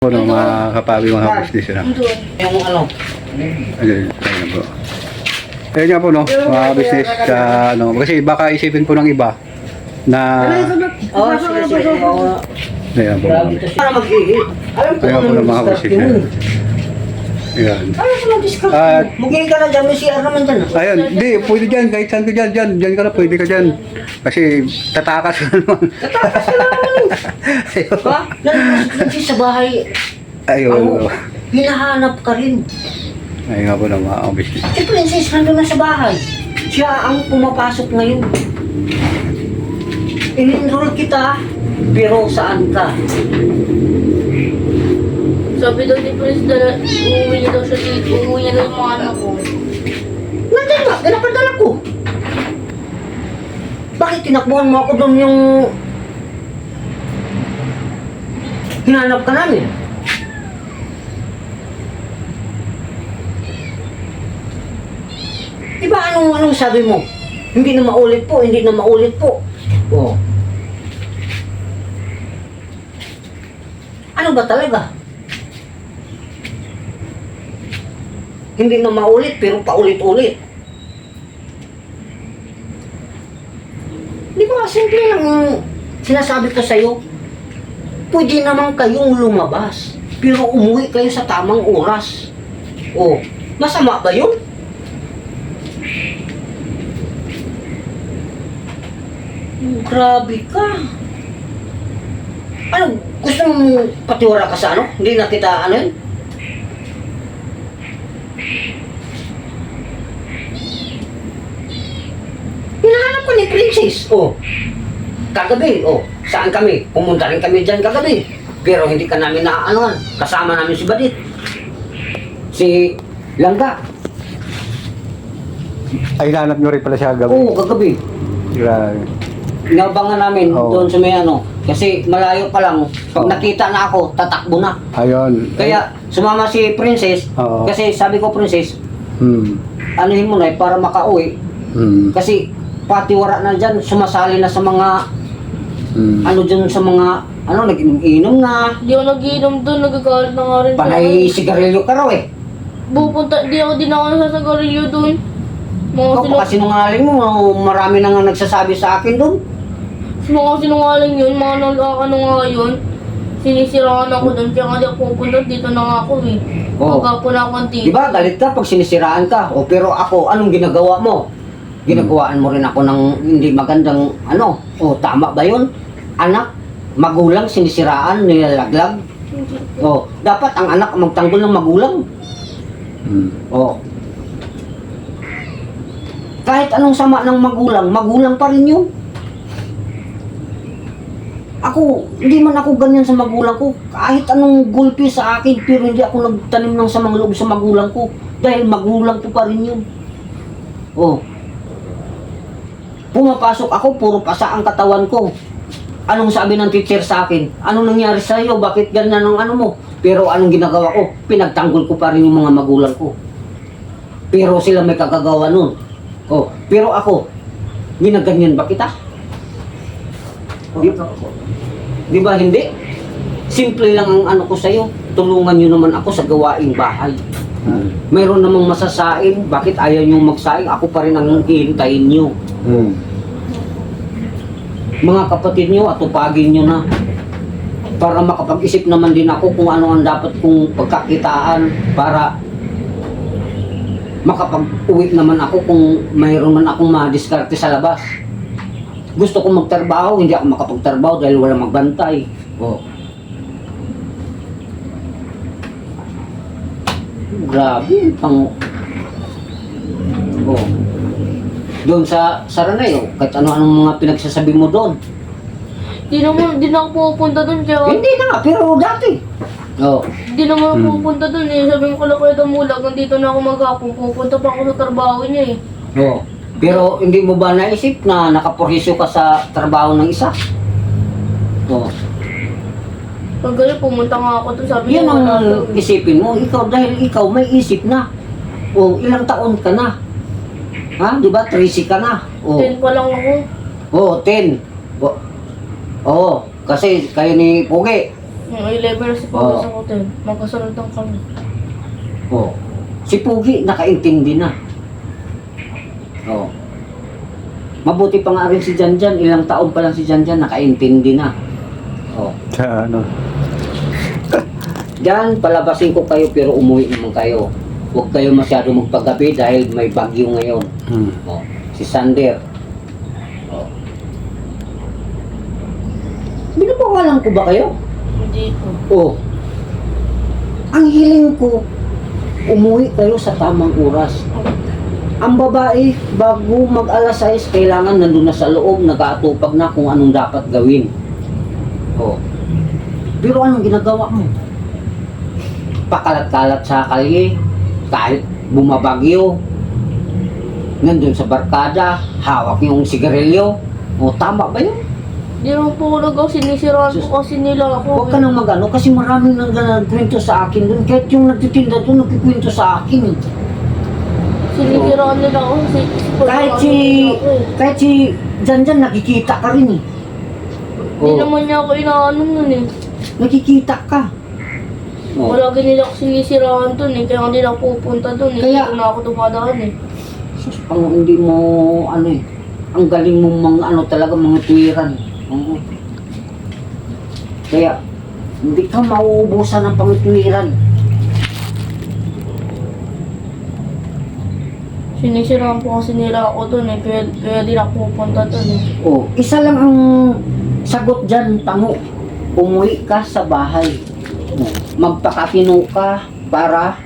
po ng mga kapabi, mga business na. Yung ano, Ayun po. Ayun nga po no, mga business ano, kasi baka isipin po ng iba na sige. ayun po. Grabe to siya. Para mag-ihi. Alam ko Ayun po ng mga business na. Ayun. Alam ko mag-discount. At Mag-ihi ka na dyan, may CR naman dyan. ayun, hindi, pwede dyan, kahit saan ka dyan ka na, pwede ka dyan. Kasi tatakas ka naman. Tatakas ka naman. Ha? Kasi sa bahay, Ayun. hinahanap ka rin. Ayun nga po ng mga business. Si Princess nandun na sa bahay. Siya ang pumapasok ngayon. In-enroll kita, pero saan ka? Sabi daw ni Prince na uuwi niya daw siya dito. Uuwi niya daw yung mga anak ko. Nandun nga, pinapadala ko. Bakit tinakbuhan mo ako doon yung hinanap ka namin? Diba anong sabi mo? Hindi na maulit po, hindi na maulit po. Oh. Ano ba talaga? Hindi na maulit pero paulit-ulit. Di ba simple lang yung sinasabi ko sa'yo? Pwede naman kayong lumabas pero umuwi kayo sa tamang oras. Oh, masama ba yun? Grabe ka. Ano, gusto mong patiwara ka sa ano? Hindi na kita ano yun? Hinahanap ko ni Princess. Oh, kagabi. Oh, saan kami? Pumunta rin kami dyan kagabi. Pero hindi ka namin naaanuhan. Kasama namin si Badit. Si Langga. Ay, hinanap nyo rin pala siya gabi. Oo, kagabi. Grabe. Inabangan namin Oo. doon sa may ano. Kasi malayo pa lang. Pag Oo. nakita na ako, tatakbo na. Ayun. Kaya sumama si Princess. Oo. Kasi sabi ko, Princess, Hmm. anuhin mo na para makauwi. Hmm. Kasi patiwara na dyan, sumasali na sa mga, Hmm. ano dyan sa mga, ano, nag-inom na. Di ako nagiinom doon. Nagagalit na nga rin siya. Panay sigarilyo ka raw eh. Di ako din ako nasasagarilyo doon. Mga Ikaw pa sinungaling mo, marami na nga nagsasabi sa akin doon. Mga sinungaling yun, mga nag-ano nga yun. Sinisiraan ako doon, kaya nga di ako pupunta, dito na nga ako eh. Oo. Magkapo na akong Di ba, galit ka pag sinisiraan ka. O, pero ako, anong ginagawa mo? Ginagawaan mo rin ako ng hindi magandang, ano, o, tama ba yun? Anak, magulang, sinisiraan, nilalaglag. O, dapat ang anak magtanggol ng magulang. Hmm. O. Kahit anong sama ng magulang, magulang pa rin yun. Ako, hindi man ako ganyan sa magulang ko. Kahit anong gulpi sa akin, pero hindi ako nagtanim ng samang loob sa magulang ko. Dahil magulang ko pa rin yun. Oh. Pumapasok ako, puro pasa ang katawan ko. Anong sabi ng teacher sa akin? Anong nangyari sa iyo? Bakit ganyan ang ano mo? Pero anong ginagawa ko? Pinagtanggol ko pa rin yung mga magulang ko. Pero sila may kagagawa nun. Oh, pero ako, ginaganyan ba kita? Di ba hindi? Simple lang ang ano ko sa'yo. Tulungan nyo naman ako sa gawaing bahay. Hmm. Mayroon namang masasaing. Bakit ayaw nyo magsaing? Ako pa rin ang hihintayin nyo. Hmm. Mga kapatid nyo, atupagin nyo na. Para makapag-isip naman din ako kung ano ang dapat kong pagkakitaan. Para makapag-uwi naman ako kung mayroon man akong madiskarte sa labas. Gusto kong magtrabaho, hindi ako makapagtrabaho dahil wala magbantay. Oh. Grabe, pang... Oh. Doon sa Saranay, oh, kahit ano-anong mga pinagsasabi mo doon. Di na ako pupunta doon, kaya Hindi na nga, pero dati. Oh. di naman ako pupunta doon eh. Sabi ko kala Kuya Damulag, nandito na ako maghapon. Pupunta pa ako sa trabaho niya eh. Oh. Pero hindi mo ba naisip na nakaporhisyo ka sa trabaho ng isa? Oh. Pag gano'n, pumunta nga ako doon, sabi Yan niya, ang wala daw. isipin mo, ikaw dahil ikaw may isip na. O, ilang taon ka na? Ha? Di ba? 13 ka na. O, 10 pa lang ako. 10. O, kasi kayo ni Pugi, Yung 11 si Papa sa hotel. Magkasunod lang kami. Oh. Si Pugi, nakaintindi na. Oh. Mabuti pa nga rin si Janjan, ilang taon pa lang si Janjan, nakaintindi na. Oh. Sa ano. Diyan, palabasin ko kayo pero umuwi naman kayo. Huwag kayo masyado magpagabi dahil may bagyo ngayon. Oh. Si Sander. Oh. Binabawalan ko ba kayo? Hindi po. Oh. Ang hiling ko, umuwi kayo sa tamang oras. Ang babae, bago mag-alas 6, kailangan nandun na sa loob, nag-aatupag na kung anong dapat gawin. Oh. Pero anong ginagawa mo? Pakalat-kalat sa kalye, kahit bumabagyo, nandun sa barkada, hawak yung sigarilyo. O, tama ba yun? Di naman po nagaw, sinisiraan po kasi nila ako. Huwag ka nang mag-ano, kasi maraming nagkwento sa akin dun. Kahit yung nagtitinda dun, nagkikwento sa akin. Eh. Sinisiraan nila ako. Kahit si Janjan, nakikita ka rin eh. Hindi naman niya ako inaano nun eh. Nakikita ka. Oh. Wala nila ako sinisiraan dun eh. Kaya hindi na ako pupunta dun eh. Kaya- Hindi na ako dumadaan eh. Sus, pang hindi mo, ano eh, ang galing mong mga ano talaga, mga tuwiran. Oo. Kaya, hindi ka mauubusan ng pangituwiran. Sinisiraan po kasi nila ako dun eh. Kaya di na ako pupunta dun eh. Oh, isa lang ang sagot dyan, tango. Umuwi ka sa bahay. Oh, magpakatino ka para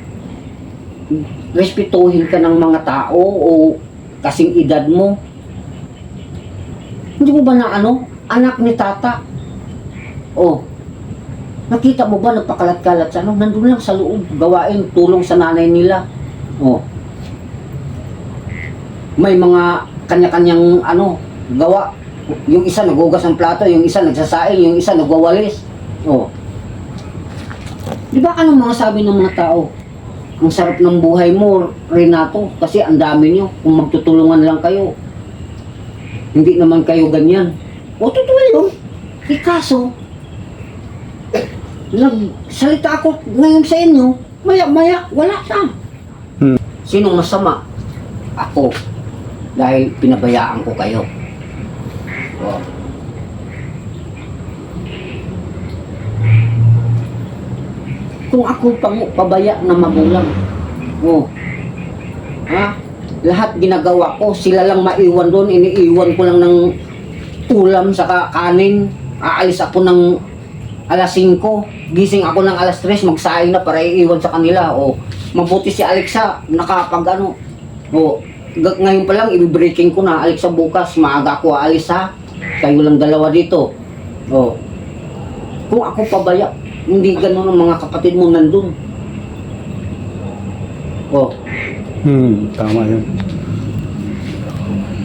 respetuhin ka ng mga tao o kasing edad mo. Hindi mo ba na ano? Anak ni tata. Oh, nakita mo ba nagpakalat-kalat sa ano? Nandun lang sa loob, gawain, tulong sa nanay nila. Oh, may mga kanya-kanyang ano, gawa. Yung isa nagugas ng plato, yung isa nagsasaing, yung isa nagwawalis. Oh. Di ba anong mga sabi ng mga tao? Ang sarap ng buhay mo, Renato, kasi ang dami nyo. Kung magtutulungan lang kayo, hindi naman kayo ganyan. O, totoo yun. Kaso, nagsalita ako ngayon sa inyo, maya-maya, wala na. Sinong masama? Ako. Dahil pinabayaan ko kayo. Oh. Kung ako pabaya na magulang, oh, ha? Lahat ginagawa ko, sila lang maiwan doon, iniiwan ko lang ng ulam sa kanin, aalis ako ng alas 5, gising ako ng alas 3, magsaing na para iiwan sa kanila, oh. Mabuti si Alexa, nakapag ano, oh, ngayon pa lang, i-breaking ko na, Alexa bukas, maaga ako aalis ha, kayo lang dalawa dito, oh. Kung ako pabaya, hindi ganun ang mga kapatid mo nandun. Oh. Tama yun.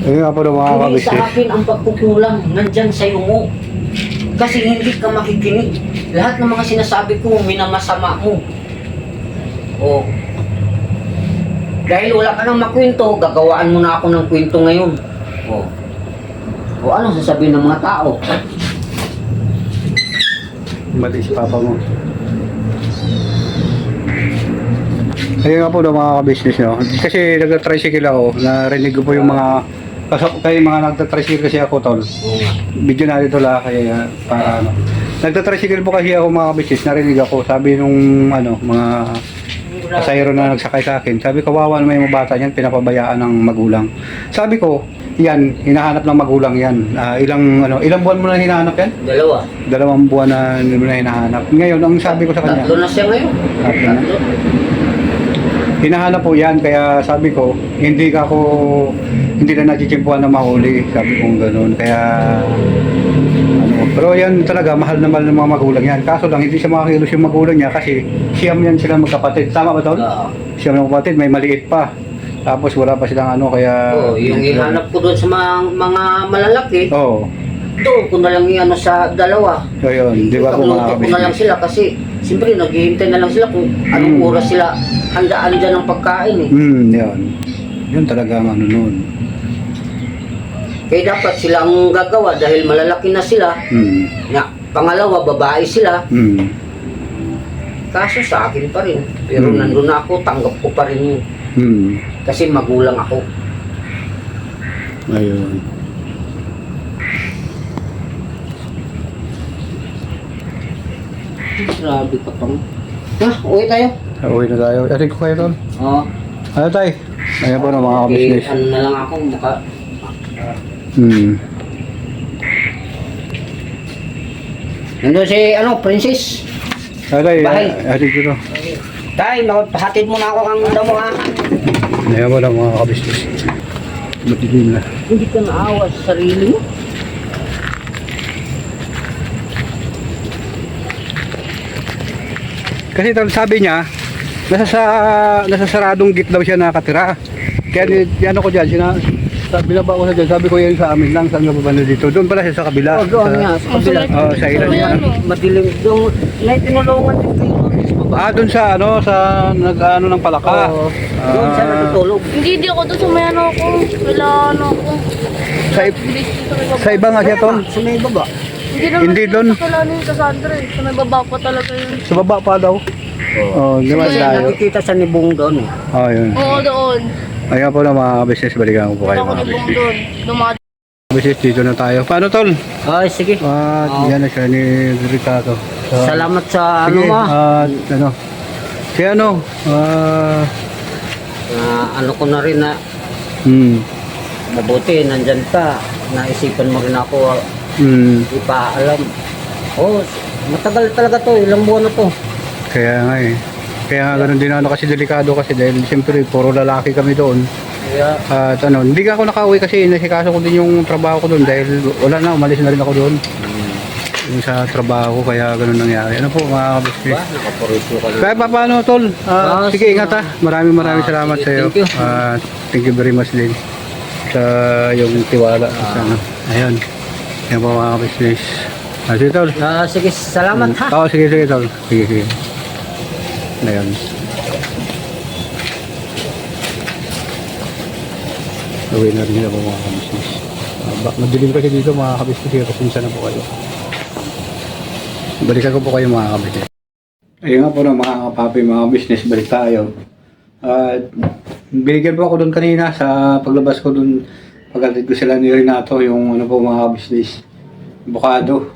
Ayun nga po ng mga Hindi kabisnes. sa akin ang pagkukulang, nandyan sa iyo mo. Kasi hindi ka makikinig. Lahat ng mga sinasabi ko, minamasama mo. Oh. Dahil wala ka nang makwento, gagawaan mo na ako ng kwento ngayon. Oh. O ano sasabihin ng mga tao? Mali si papa mo. Ayun nga po ng mga kabisnes nyo. Kasi nag-tricycle ako, narinig ko po yung mga kayo mga nagtatricycle kasi ako tol. Video na dito lang kaya para ano. Nagtatricycle po kasi ako mga kabisnes, narinig ako. Sabi nung ano, mga pasahero na nagsakay sa akin, sabi kawawa naman yung mga bata niyan, pinapabayaan ng magulang. Sabi ko, yan, hinahanap ng magulang yan. Ilang buwan mo na hinahanap yan? 2. 2 buwan na hindi mo na hinahanap. Ngayon, ang sabi ko sa kanya, 3 na siya ngayon. 3 na. Hinahanap po yan, kaya sabi ko, hindi na nachichimpuan na mahuli. Sabi ko gano'n, kaya pero yan talaga, mahal na mahal ng mga magulang yan. Kaso lang, hindi siya makakilos yung magulang niya kasi siyam yan sila magkapatid. Tama ba tol? Oo. Siyam ng kapatid, may maliit pa. Tapos wala pa silang ano, kaya... Oh, yung ihanap ko doon sa mga malalaki, Oo. doon ko na lang iano sa 2. So yun, di ba po mga Ipagluto ko na lang kabisnes? sila kasi siyempre naghihintay na lang sila kung anong oras sila handaan dyan ng pagkain eh. Yun. Yun talaga ang ano nun. Kaya dapat sila ang gagawa dahil malalaki na sila. Hmm. Na, Pangalawa, babae sila. Hmm. Kaso sa akin pa rin. Pero Hmm. nandun na ako, tanggap ko pa rin yun. Hmm. Kasi magulang ako. Ayun. Grabe ka pang. Uwi tayo. Uwi na tayo. Atin ko kayo tol. Oo. Ano tayo? Ayan po na mga business. Ano na lang ako, maka... Hmm. Nandun si, princess. Ano tayo? Bahay. Atin ko to. Tay, pahatid mo na ako kang damo ha. Ayan po na mga business. Matilim na. Hindi ka naawa sa sarili mo. Kasi tol, sabi niya, nasa saradong gate daw siya nakatira. Kaya ano ko dyan, binaba ko sa dyan, sabi ko yan sa amin lang, saan nga ba na dito? Doon pala siya sa kabila. Doon nga, sa kabila. Sa ilan niya. Madilim. Doon, tinulungan din kayo. Doon sa nag-ano ng palaka. Oo. Doon siya natutulog. Hindi ako doon sa may ano ako. Wala ano ako. Sa iba nga siya tol. Sa may baba. Hindi doon. Sa kilala ni Cassandra eh. Sa may baba pa talaga yun. Sa baba pa daw. Oh, di ba Kasi tayo? nakikita sa nibong doon. Oh, yun. Oo, doon. Ayan po na mga business, balikan ko po kayo Ako mga ni Bong business. doon. Dumadaan. Business, dito na tayo. Paano tol? Ay, sige. Oo. Yan na siya ni Ricardo. Salamat sa Sige, ano mo. ano? Si ano? Ano ko na rin na mabuti, nandyan ka. Naisipan mo rin ako ipaalam. Oh, matagal talaga to, ilang buwan na to. Kaya nga eh. Kaya nga ganun din ano kasi delikado kasi dahil siyempre puro lalaki kami doon. Kaya, At ano, hindi ka ako nakauwi kasi nasikaso ko din yung trabaho ko doon dahil wala na, umalis na rin ako doon. Yung sa trabaho ko, kaya ganun nangyari. Ano po mga business? ba, nakaporito ka Kaya pa paano tol? Sige, ingat ha. Maraming salamat sige, sa iyo. thank you. Thank you very much din sa yung tiwala. Sa ano. Ayun. Yan po mga business. Sige tol. sige, salamat ha. Oo, sige tol. Sige. Ayun. Uwi na rin ako mga business. Madilim kasi dito mga kabisnes. Pasinsa na po kayo. Balikan ko po kayo mga kabisnes. Ayun nga po na mga kapapi, mga business, balik tayo. Binigyan po ako doon kanina sa paglabas ko doon. Pagkatid ko sila ni Renato, yung ano po mga business, bukado.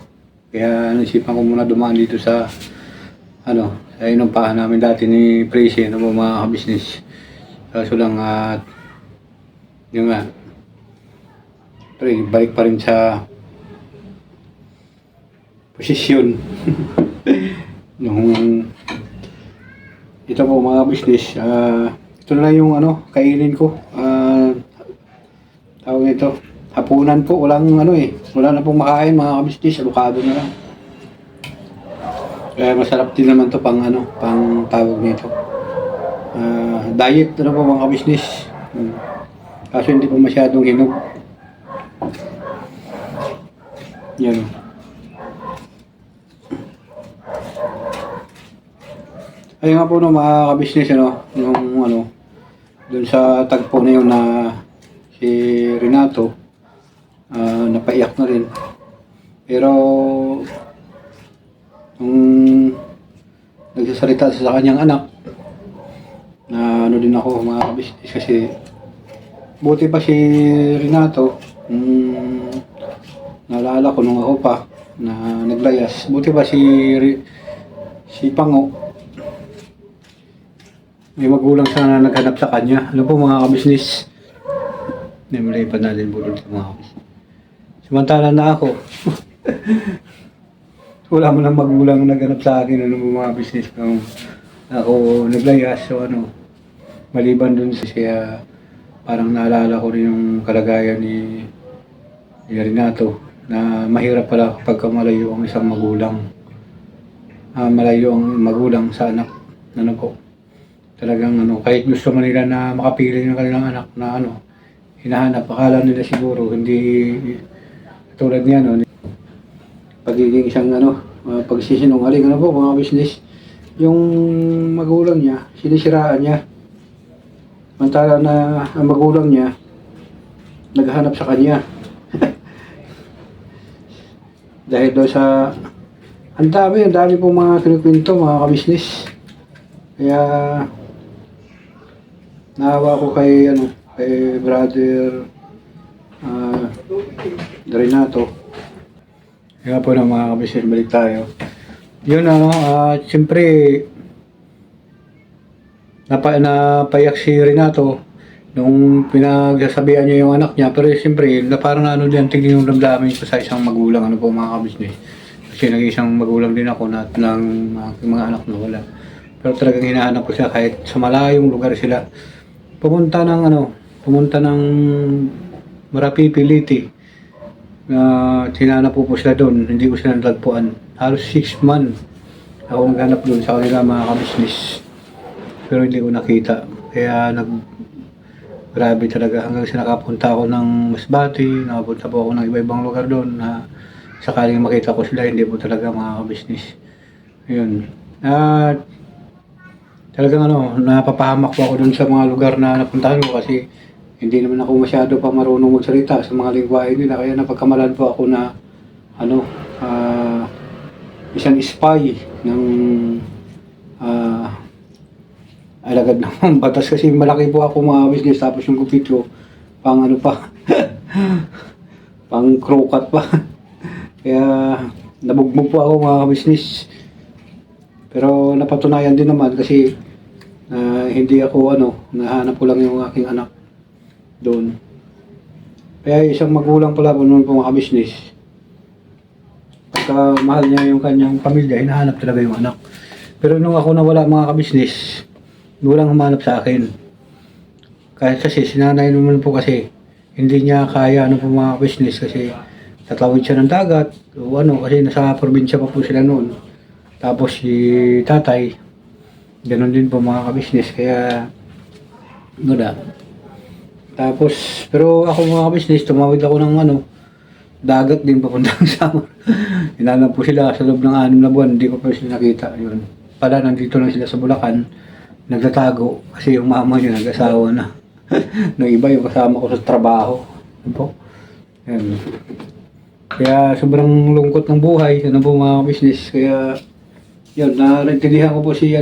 Kaya nasipan ko muna dumaan dito sa sa inumpahan namin dati ni Prezi, ano po mga business. Kaso lang yun nga, pero balik pa rin sa posisyon. Ito po mga business, ito na lang yung kainin ko. Tawag nito, hapunan po, wala na pong makain mga business, avocado na lang. Kaya masarap din naman to pang tawag nito. Diet po mga business. Kaso hindi po masyadong hinog. Yan. Ayun nga po mga ka-business, yung dun sa tagpo na yun na si Renato, napaiyak na rin. Pero nagsasalita sa kanyang anak na din ako mga ka-business kasi buti pa si Renato, naalala ko nung ako pa na naglayas, buti pa si Pango, may magulang sana naghanap sa kanya. Ano po mga ka-business, nimulipad natin po doon sa mga ka-business. Samantala na ako, wala mo lang magulang naghanap sa akin, ano po mga business, kung ako naglayas, so maliban doon siya. Parang naalala ko rin yung kalagayan ni Renato na mahirap pala kapag malayo ang isang magulang. Malayo ang magulang sa anak. Talagang kahit gusto man nila na makapili ng kanilang anak na hinahanap, akala nila siguro hindi tulad niya pagiging isang pagsisinungaling po mga business. Yung magulang niya, sinisiraan niya. Mantala na ang magulang niya naghahanap sa kanya. Dahil daw sa Ang dami po mga kinukwento, mga kabisnes. Kaya, naawa ko kay, kay brother Renato. Kaya po na mga kabisnes, balik tayo. Yun siyempre, napayak si Renato nung pinagsasabihan niya yung anak niya. Pero siyempre, parang diyan, tignan yung damdamin ko sa isang magulang, po mga kabisnes. Kasi nag-isang magulang din ako na ng aking mga anak na wala. Pero talagang hinahanap ko siya kahit sa malayong lugar sila. Pumunta ng Marapi, Piliti. Sinanap po sila doon, hindi ko sila nalagpuan. Halos 6 months ako naghanap doon sa kanila mga kabisnes. Pero hindi ko nakita. Kaya grabe talaga hanggang sa nakapunta ako ng Masbate, nakapunta po ako ng iba-ibang lugar doon na sakaling makita ko sila, hindi po talaga mga kabisnes. Ayun. At talagang napapahamak po ako doon sa mga lugar na napuntahan ko kasi hindi naman ako masyado pa marunong magsalita sa mga lingwahe nila. Kaya napagkamalan po ako na isang spy ng alagad ng batas kasi malaki po ako mga business tapos yung gupit ko pang pa pang crocat pa. Kaya nabugbog po ako mga business. Pero napatunayan din naman kasi hindi ako nahanap ko lang yung aking anak doon. Kaya isang magulang pala po noon po mga business. Pagka mahal niya yung kanyang pamilya, hinahanap talaga yung anak. Pero nung ako nawala mga kabisnes, walang humanap sa akin. Kasi sinanay naman po kasi hindi niya kaya po mga business kasi tatawid siya ng dagat o kasi nasa probinsya pa po sila noon. Tapos si tatay, ganoon din po mga kabisnes kaya wala. Tapos, pero ako mga kabisnes, tumawid ako ng dagat din papuntang Samar. Hinanap po sila sa loob ng 6 na buwan, hindi ko pa sila nakita. Yun. Pala, nandito lang sila sa Bulacan, nagtatago kasi yung mama niya nag-asawa na. Nung iba yung kasama ko sa trabaho. Yun po. Yan. Kaya sobrang lungkot ng buhay, po mga kabisnes. Kaya, yun, naintindihan ko po si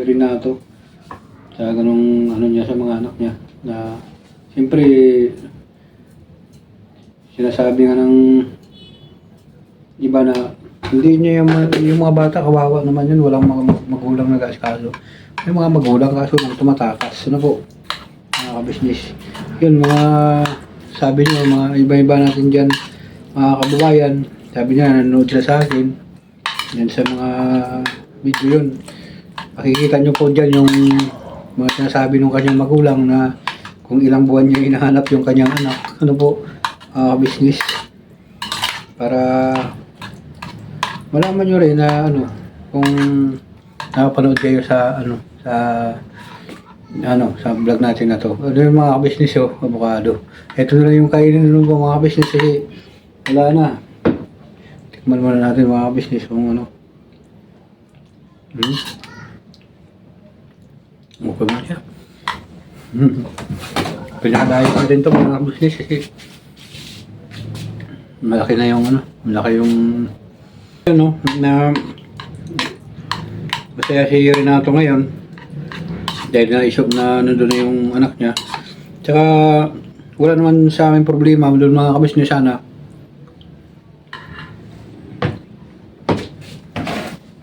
Renato sa ganung niya sa mga anak niya na siyempre sinasabi nga ng iba na hindi niya yung mga bata kawawa naman yun, walang mga magulang nag-aasikaso. May mga magulang kaso nang tumatakas po mga kabisnes. Yun mga sabi niyo mga iba-iba natin dyan mga kababayan, sabi niya nanonood sila sa akin yan sa mga video yun. Makikita niyo po dyan yung mga sinasabi ng kanyang magulang na kung ilang buwan niya hinahanap yung kanyang anak, business. Para malaman nyo rin na kung nakapanood kayo sa sa vlog natin na to. Yung mga business avocado. Ito na lang yung kainin ng mga business kasi wala na. Tikman muna natin mga business kung mukha na siya. Pinakadayo ko din ito mga business kasi malaki na yung malaki yung na masaya si Renato ngayon dahil naisip na nandun na yung anak niya. Tsaka wala naman sa amin problema doon mga kabisnes sana.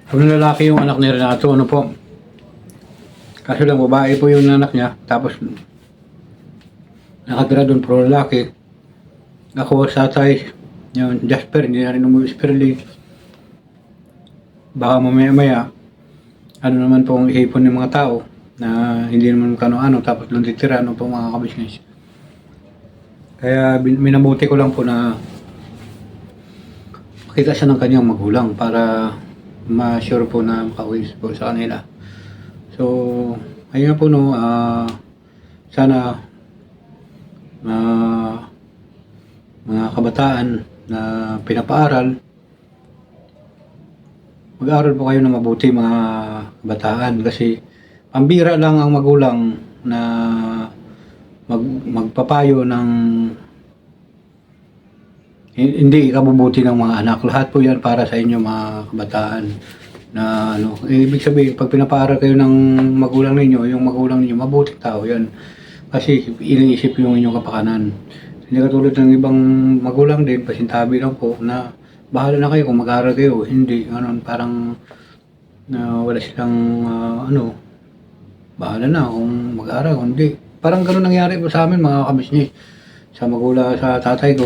Kung lalaki yung anak ni Renato, po. Kaso lang babae po yung anak niya. Tapos nakatira doon pro lalaki. Ako sa tatay, yung Jasper, hindi na rin umuwi si Perli. Baka mamaya-maya, naman pong ihipon ng mga tao na hindi naman kano-ano, tapos doon titira po mga kabisnes. Kaya minabuti ko lang po na makita siya ng kanyang magulang para ma-sure po na makauwi po sa kanila. So, ayun po sana mga kabataan na pinapaaral, mag-aaral po kayo ng mabuti mga kabataan kasi pambira lang ang magulang na magpapayo ng Hindi ikabubuti ng mga anak. Lahat po yan para sa inyo mga kabataan. Na ano, ibig sabihin, pag pinapaaral kayo ng magulang ninyo, yung magulang ninyo, mabuting tao yan. Kasi iniisip yung inyong kapakanan. Hindi katulad ng ibang magulang din, pasintabi lang po na bahala na kayo kung mag-aaral kayo. Hindi, ano, parang wala silang bahala na kung mag-aaral, kung hindi. Parang ganun nangyari po sa amin mga kabisnes. Sa magulang, sa tatay ko,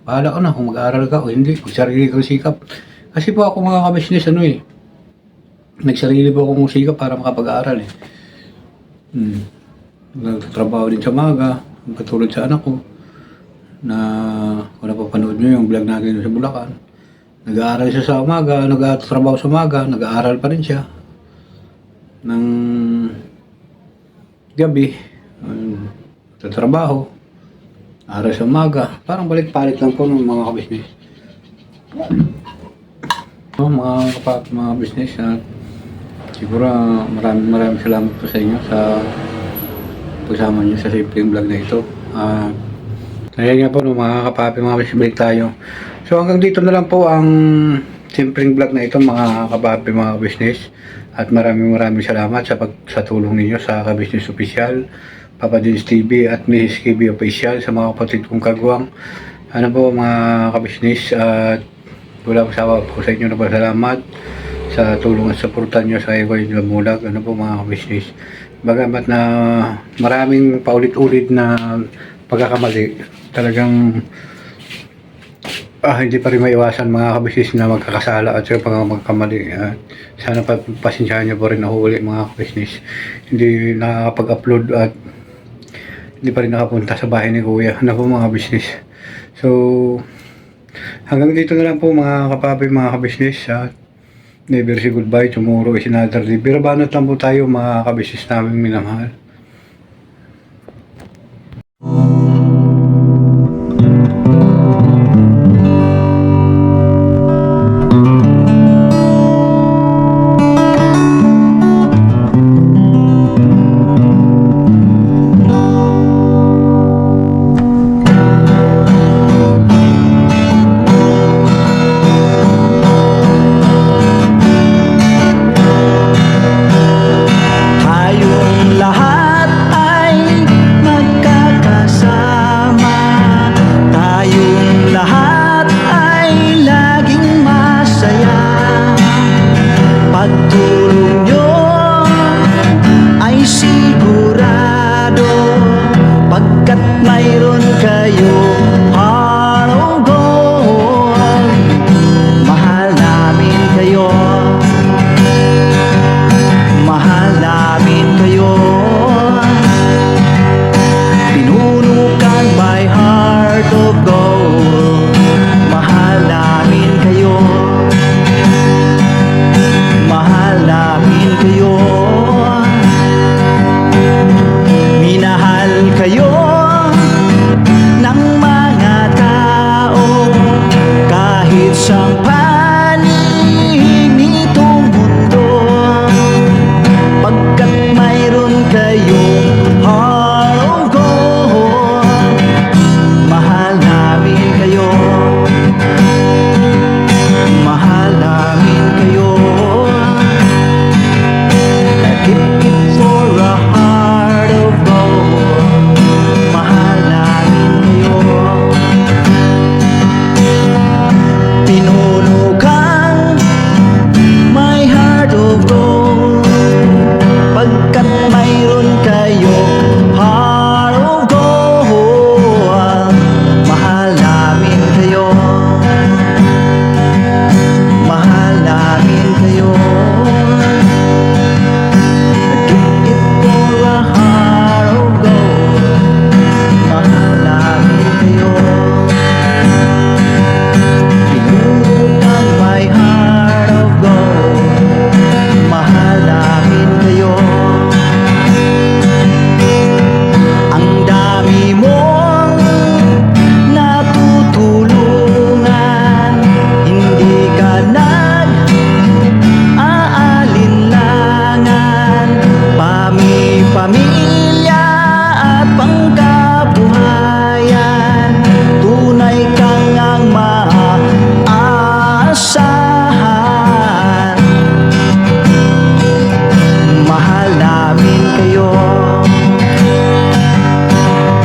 bahala ka na kung mag-aaral ka o hindi. Magsarili ka ng sikap. Kasi po ako mga kabisnes, nagsarili po akong sikap para makapag-aaral eh. Nagtatrabaho din sa maga, katulad sa anak ko, na kung napapanood nyo yung vlog natin sa Bulacan. Nag-aaral siya sa umaga, nag-trabaho sa umaga, nag-aaral pa rin siya. Ng gabi, sa trabaho, aral sa umaga, parang balik-balik lang po ng mga kabisnes. Mga business, siguro maraming salamat po sa inyo sa pagsama nyo sa simpleng vlog na ito. Kaya nga po mga kapapi, mga bisibalik tayo. So hanggang dito na lang po ang simpleng vlog na ito mga kapapi, mga business. At maraming salamat sa tulong ninyo sa Ka-Business Official, Papa Dins TV at Mrs. KB Official, sa mga kapatid kong kagwang. Ano po mga ka-business, at wala po sa inyo na salamat sa tulong at suportan nyo sa Ewan Lamulag. Ano po mga ka-business, bagamat na maraming paulit-ulit na pagkakamali, talagang hindi pa rin maiwasan mga ka-business na magkakasala at sa pagkakamali. Sana pasensyahan nyo po rin ako ulit mga ka-business. Hindi nakakapag-upload at hindi pa rin nakapunta sa bahay ni Kuya. Ano po mga business. So, hanggang dito na lang po mga kapapi, mga ka-business. Never say goodbye. Tomorrow is another day. Pero banat lang po tayo mga ka-business namin minamahal. Tayong lahat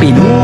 Pinoy